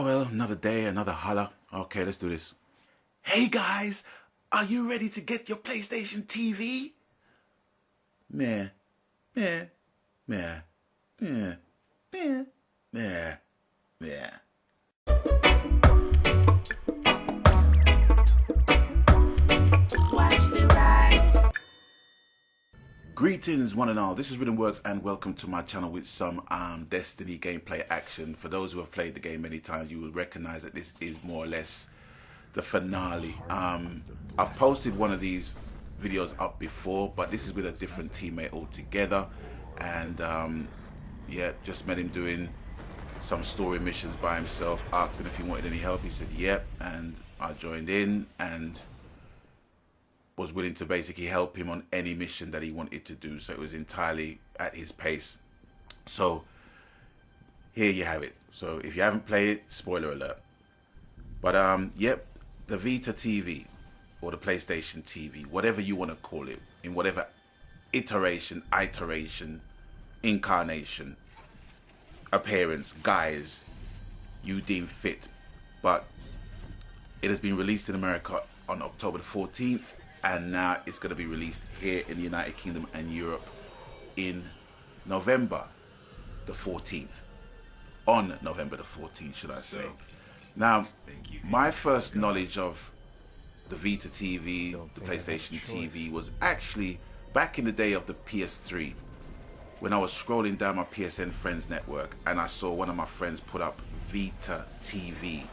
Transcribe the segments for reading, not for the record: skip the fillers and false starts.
Ah, well, another day, another holla. Okay, let's do this. Hey guys, are you ready to get your PlayStation TV? Meh, meh, meh, meh, meh, meh, meh. Watch the ride. Greetings one and all, this is Rhythmworks and welcome to my channel with some Destiny gameplay action. For those who have played the game many times, you will recognize that this is more or less the finale. I've posted one of these videos up before, but this is with a different teammate altogether, and yeah, just met him doing some story missions by himself. Asked him if he wanted any help, he said yep, and I joined in and was willing to basically help him on any mission that he wanted to do, so it was entirely at his pace. So here you have it. So if you haven't played it, spoiler alert. But yep, the Vita TV or the PlayStation TV, whatever you want to call it, in whatever iteration, incarnation, appearance, guise you deem fit, but it has been released in America on October the 14th, and now it's going to be released here in the United Kingdom and Europe in November the 14th, on November the 14th, should I say. Now, my first knowledge of the Vita TV, the PlayStation TV, was actually back in the day of the PS3, when I was scrolling down my PSN friends network and I saw one of my friends put up Vita TV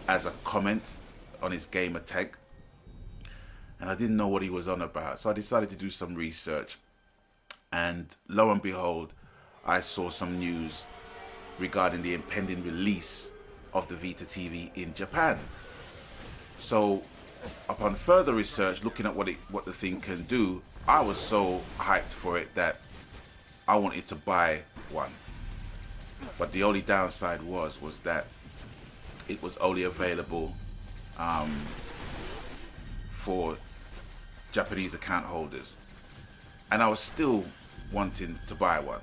as a comment on his gamer tag, and I didn't know what he was on about, so I decided to do some research, and lo and behold, I saw some news regarding the impending release of the Vita TV in Japan. So upon further research, looking at what the thing can do, I was so hyped for it that I wanted to buy one. But the only downside was that it was only available for Japanese account holders, and I was still wanting to buy one.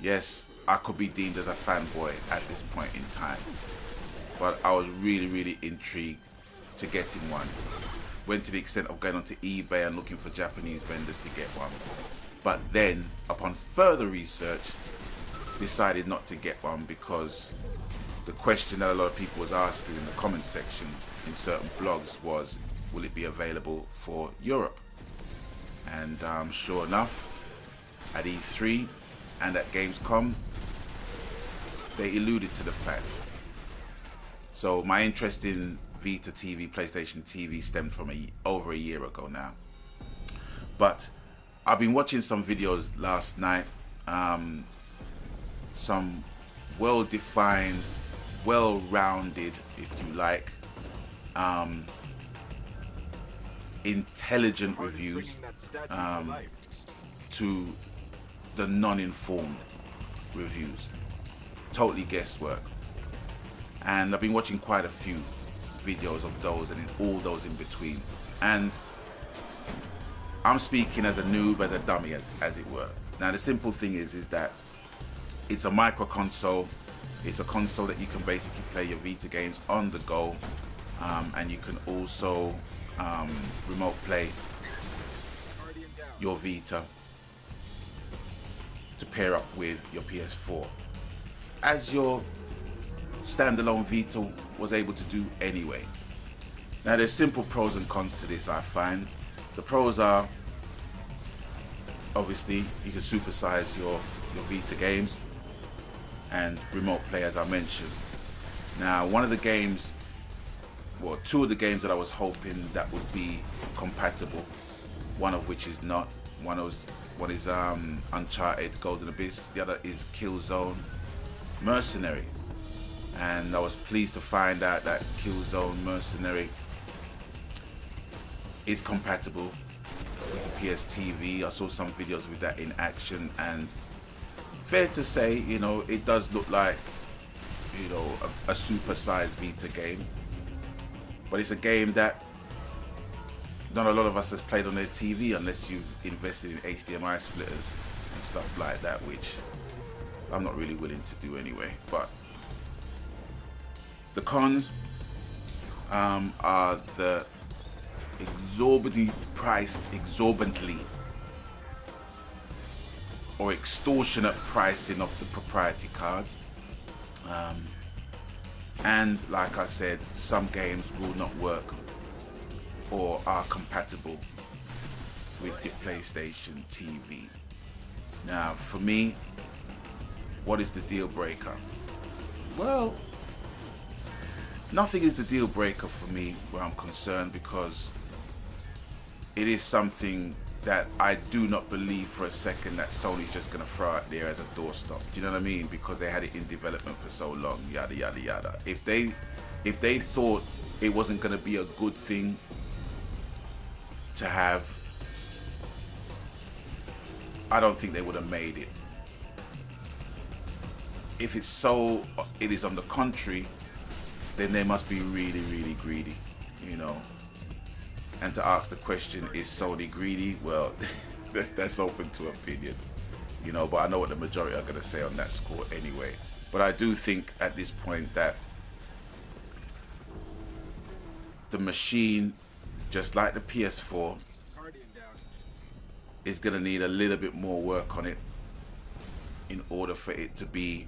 Yes, I could be deemed as a fanboy at this point in time, but I was really intrigued to getting one. Went to the extent of going onto eBay and looking for Japanese vendors to get one, but then upon further research decided not to get one, because the question that a lot of people was asking in the comment section in certain blogs was, will it be available for Europe? And sure enough, at E3 and at Gamescom, they alluded to the fact. So my interest in Vita TV, PlayStation TV, stemmed from over a year ago now. But I've been watching some videos last night, some well-defined, well-rounded, if you like, intelligent reviews to the non-informed reviews. Totally guesswork. And I've been watching quite a few videos of those and all those in between. And I'm speaking as a noob, as a dummy, as it were. Now the simple thing is that it's a micro console. It's a console that you can basically play your Vita games on the go, and you can also remote play your Vita to pair up with your PS4, as your standalone Vita was able to do anyway. Now there's simple pros and cons to this, I find. The pros are, obviously, you can supersize your Vita games and remote play, as I mentioned. Now one of the games, well, two of the games that I was hoping that would be compatible, one of which is not. One is Uncharted Golden Abyss, the other is Killzone Mercenary. And I was pleased to find out that Killzone Mercenary is compatible with the PS TV. I saw some videos with that in action, and fair to say, you know, it does look like, you know, a super-sized Vita game. But it's a game that not a lot of us has played on their TV unless you've invested in HDMI splitters and stuff like that, which I'm not really willing to do anyway. But The cons are the exorbitantly or extortionate pricing of the proprietary cards. And like I said, some games will not work or are compatible with the PlayStation TV. Now, for me, what is the deal breaker? Well, nothing is the deal breaker for me where I'm concerned, because it is something that I do not believe for a second that Sony's just going to throw out there as a doorstop. Do you know what I mean? Because they had it in development for so long, yada yada yada. If they thought it wasn't going to be a good thing to have, I don't think they would have made it. If it's so, it is on the contrary, then they must be really, really greedy, you know. And to ask the question, is Sony greedy? Well, that's open to opinion, you know, but I know what the majority are going to say on that score anyway. But I do think at this point that the machine, just like the PS4, is going to need a little bit more work on it in order for it to be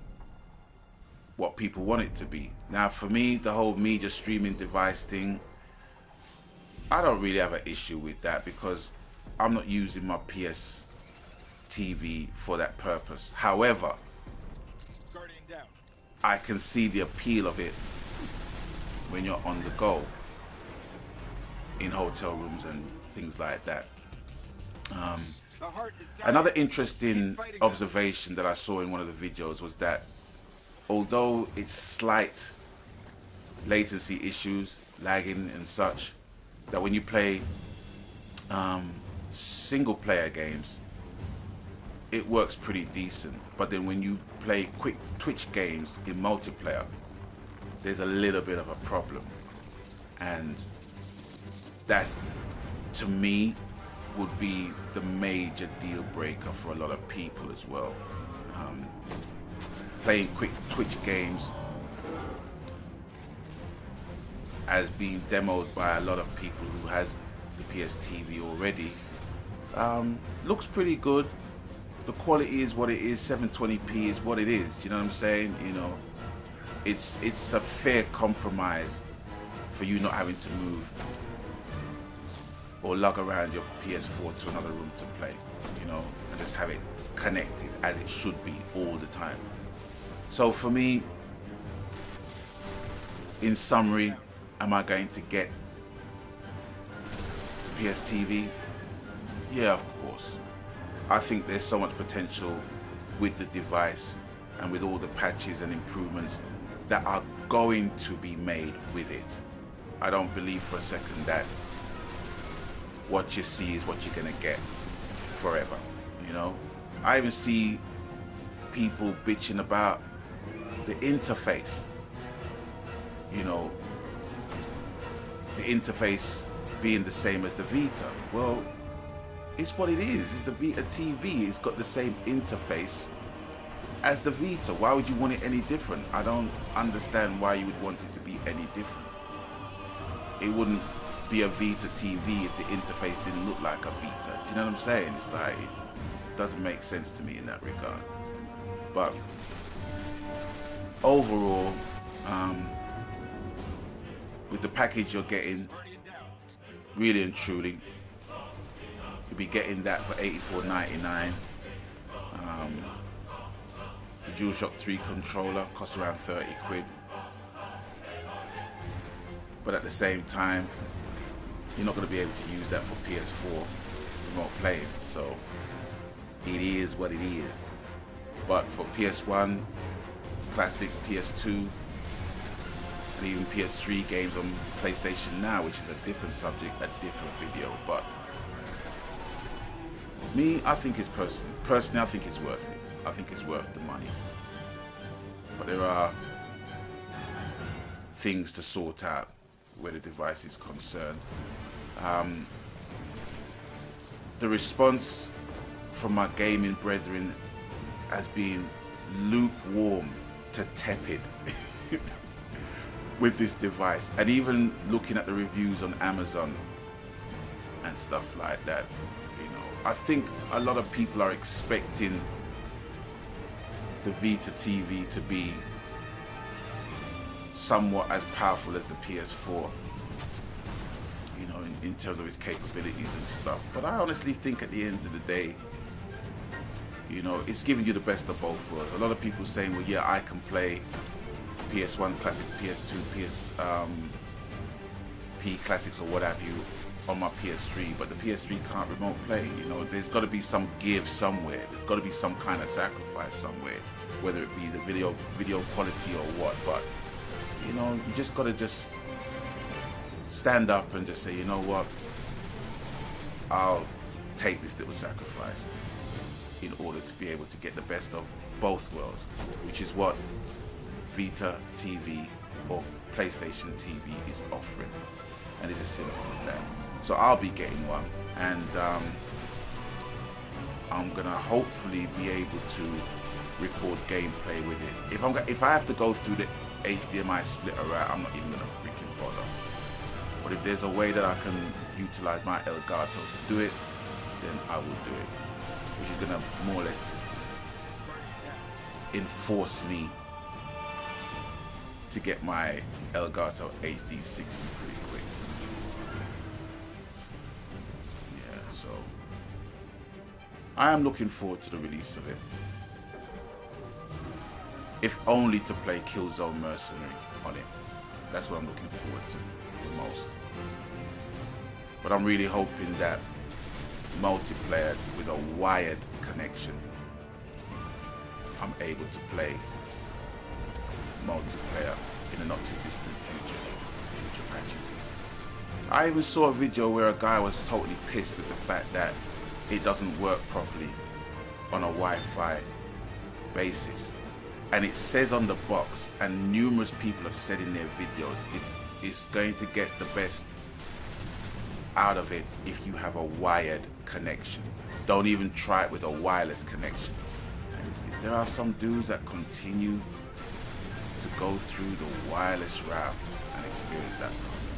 what people want it to be. Now, for me, the whole media streaming device thing, I don't really have an issue with that, because I'm not using my PS TV for that purpose. However, I can see the appeal of it when you're on the go in hotel rooms and things like that. Another interesting observation that I saw in one of the videos was that although it's slight latency issues, lagging and such, that when you play single player games, it works pretty decent. But then when you play quick twitch games in multiplayer, there's a little bit of a problem. And that, to me, would be the major deal breaker for a lot of people as well. Playing quick twitch games, as being demoed by a lot of people who has the PS TV already, looks pretty good. The quality is what it is, 720p is what it is, do you know what I'm saying? You know, it's a fair compromise for you not having to move or lug around your PS4 to another room to play, you know, and just have it connected as it should be all the time. So for me, in summary, am I going to get PS TV? Yeah, of course. I think there's so much potential with the device and with all the patches and improvements that are going to be made with it. I don't believe for a second that what you see is what you're gonna get forever, you know? I even see people bitching about the interface, you know, the interface being the same as the Vita. Well, it's what it is. It's the Vita TV. It's got the same interface as the Vita. Why would you want it any different? I don't understand why you would want it to be any different. It wouldn't be a Vita TV if the interface didn't look like a Vita. Do you know what I'm saying? It's like, it doesn't make sense to me in that regard. But overall, with the package you're getting, really and truly, you'll be getting that for $84.99. The DualShock 3 controller costs around 30 quid. But at the same time, you're not going to be able to use that for PS4 remote playing. So it is what it is. But for PS1, classics, PS2, and even PS3 games on PlayStation Now, which is a different subject, a different video. But me, I think it's personally, I think it's worth it. I think it's worth the money. But there are things to sort out where the device is concerned. The response from my gaming brethren has been lukewarm to tepid. with this device. And even looking at the reviews on Amazon and stuff like that, you know, I think a lot of people are expecting the Vita TV to be somewhat as powerful as the PS4, you know, in terms of its capabilities and stuff. But I honestly think at the end of the day, you know, it's giving you the best of both worlds. A lot of people saying, well, yeah, I can play PS1 classics, PS2, PSP classics or what have you on my PS3, but the PS3 can't remote play. You know, there's got to be some give somewhere. There's got to be some kind of sacrifice somewhere, whether it be the video quality or what. But you know, you just got to just stand up and just say, you know what, I'll take this little sacrifice in order to be able to get the best of both worlds, which is what Vita TV or PlayStation TV is offering. And it's as simple as that. So I'll be getting one, and I'm gonna hopefully be able to record gameplay with it. If I have to go through the HDMI splitter route, I'm not even gonna freaking bother. But if there's a way that I can utilize my Elgato to do it, then I will do it, which is gonna more or less enforce me to get my Elgato HD 60 pretty quick. Yeah, so I am looking forward to the release of it, if only to play Killzone Mercenary on it. That's what I'm looking forward to the most. But I'm really hoping that multiplayer with a wired connection, I'm able to play multiplayer in a not too distant future patches. I even saw a video where a guy was totally pissed with the fact that it doesn't work properly on a Wi-Fi basis, and it says on the box, and numerous people have said in their videos, it's going to get the best out of it if you have a wired connection. Don't even try it with a wireless connection. And there are some dudes that continue to go through the wireless route and experience that problem,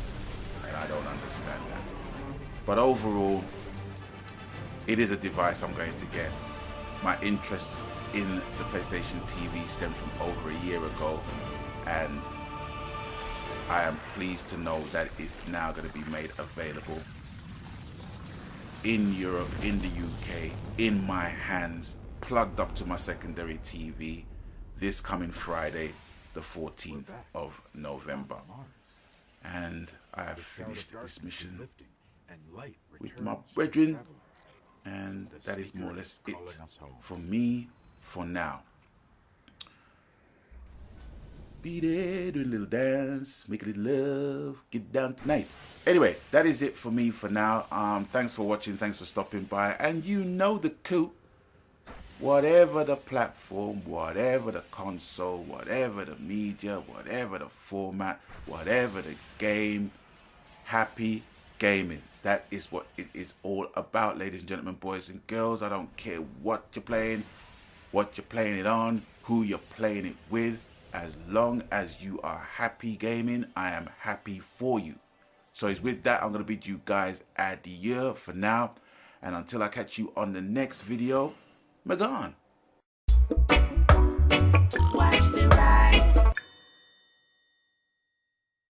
and I don't understand that. But overall, it is a device I'm going to get. My interest in the PlayStation TV stemmed from over a year ago, and I am pleased to know that it's now going to be made available in Europe, in the UK, in my hands, plugged up to my secondary TV this coming Friday, the 14th of November. And I have finished this mission with my brethren, and that is more or less it for me for now. Be there, do a little dance, make a little love, get down tonight. Anyway, that is it for me for now. Thanks for watching, thanks for stopping by, and you know the coup. Whatever the platform, whatever the console, whatever the media, whatever the format, whatever the game, happy gaming. That is what it is all about, ladies and gentlemen, boys and girls. I don't care what you're playing it on, who you're playing it with. As long as you are happy gaming, I am happy for you. So it's with that, I'm going to bid you guys adieu for now. And until I catch you on the next video, Magan. Watch